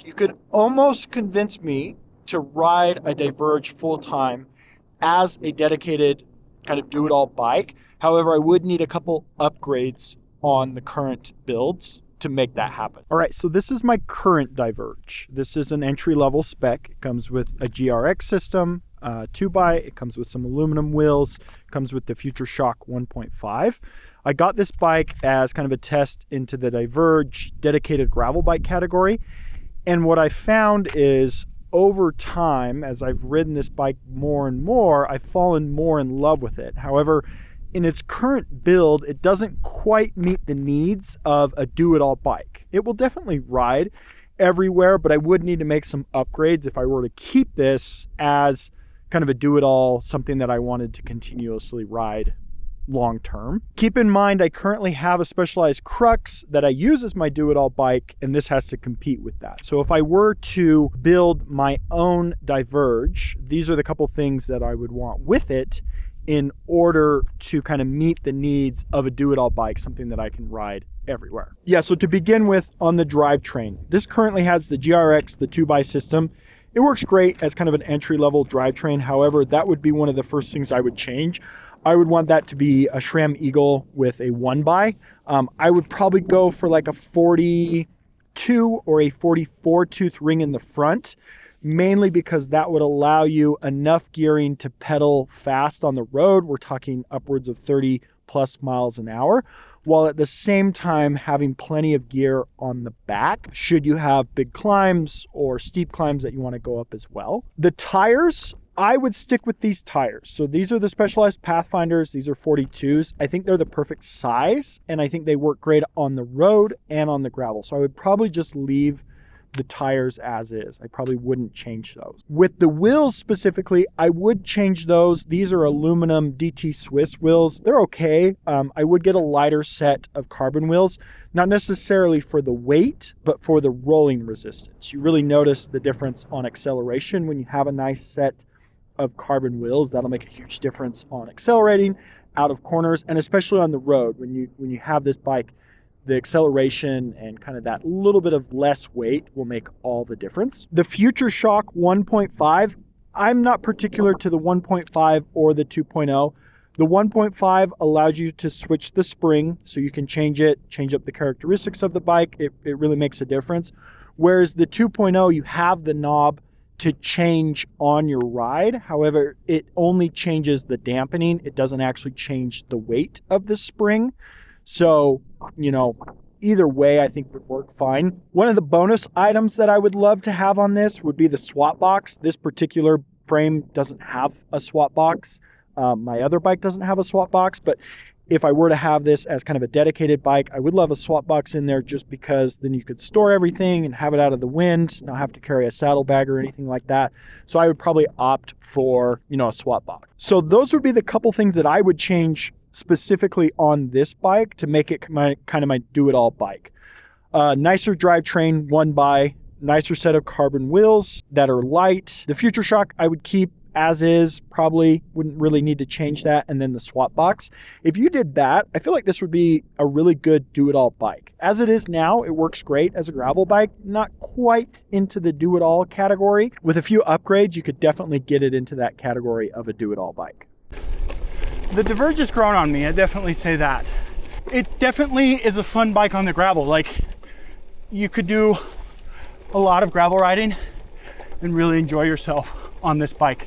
You could almost convince me to ride a Diverge full time as a dedicated kind of do-it-all bike. However, I would need a couple upgrades on the current builds to make that happen. All right, so this is my current Diverge. This is an entry-level spec. It comes with a GRX system, 2x. It comes with some aluminum wheels. It comes with the Future Shock 1.5. I got this bike as kind of a test into the Diverge dedicated gravel bike category. And what I found is over time, as I've ridden this bike more and more, I've fallen more in love with it. However, in its current build, it doesn't quite meet the needs of a do-it-all bike. It will definitely ride everywhere, but I would need to make some upgrades if I were to keep this as kind of a do-it-all, something that I wanted to continuously ride long term. Keep in mind, I currently have a Specialized Crux that I use as my do-it-all bike, and this has to compete with that. So if I were to build my own Diverge, these are the couple things that I would want with it in order to kind of meet the needs of a do-it-all bike, something that I can ride everywhere. Yeah, so to begin with, on the drivetrain, this currently has the GRX, the 2x system. It works great as kind of an entry-level drivetrain. However, that would be one of the first things I would change. I would want that to be a SRAM Eagle with a 1x. I would probably go for like a 42 or a 44 tooth ring in the front, mainly because that would allow you enough gearing to pedal fast on the road. We're talking upwards of 30 plus miles an hour, while at the same time having plenty of gear on the back should you have big climbs or steep climbs that you want to go up as well. The tires, I would stick with these tires. So these are the Specialized Pathfinders. These are 42s. I think they're the perfect size, and I think they work great on the road and on the gravel. So I would probably just leave the tires as is. I probably wouldn't change those. With the wheels specifically, I would change those. These are aluminum DT Swiss wheels. They're okay. I would get a lighter set of carbon wheels, not necessarily for the weight, but for the rolling resistance. You really notice the difference on acceleration when you have a nice set of carbon wheels. That'll make a huge difference on accelerating out of corners, and especially on the road when you have this bike, the acceleration and kind of that little bit of less weight will make all the difference. The Future Shock 1.5, I'm not particular to the 1.5 or the 2.0. The 1.5 allows you to switch the spring, so you can change up the characteristics of the bike. It really makes a difference. Whereas the 2.0, you have the knob to change on your ride. However, it only changes the dampening. It doesn't actually change the weight of the spring. So, either way, I think would work fine. One of the bonus items that I would love to have on this would be the swap box. This particular frame doesn't have a swap box. My other bike doesn't have a swap box, but if I were to have this as kind of a dedicated bike, I would love a swap box in there, just because then you could store everything and have it out of the wind, not have to carry a saddlebag or anything like that. So I would probably opt for, a swap box. So those would be the couple things that I would change specifically on this bike to make it my do-it-all bike. Nicer drivetrain, 1x, nicer set of carbon wheels that are light. The Future Shock I would keep as is, probably wouldn't really need to change that, and then the swap box. If you did that, I feel like this would be a really good do-it-all bike. As it is now, it works great as a gravel bike, not quite into the do-it-all category. With a few upgrades, you could definitely get it into that category of a do-it-all bike. The Diverge has grown on me, I definitely say that. It definitely is a fun bike on the gravel. Like, you could do a lot of gravel riding and really enjoy yourself on this bike.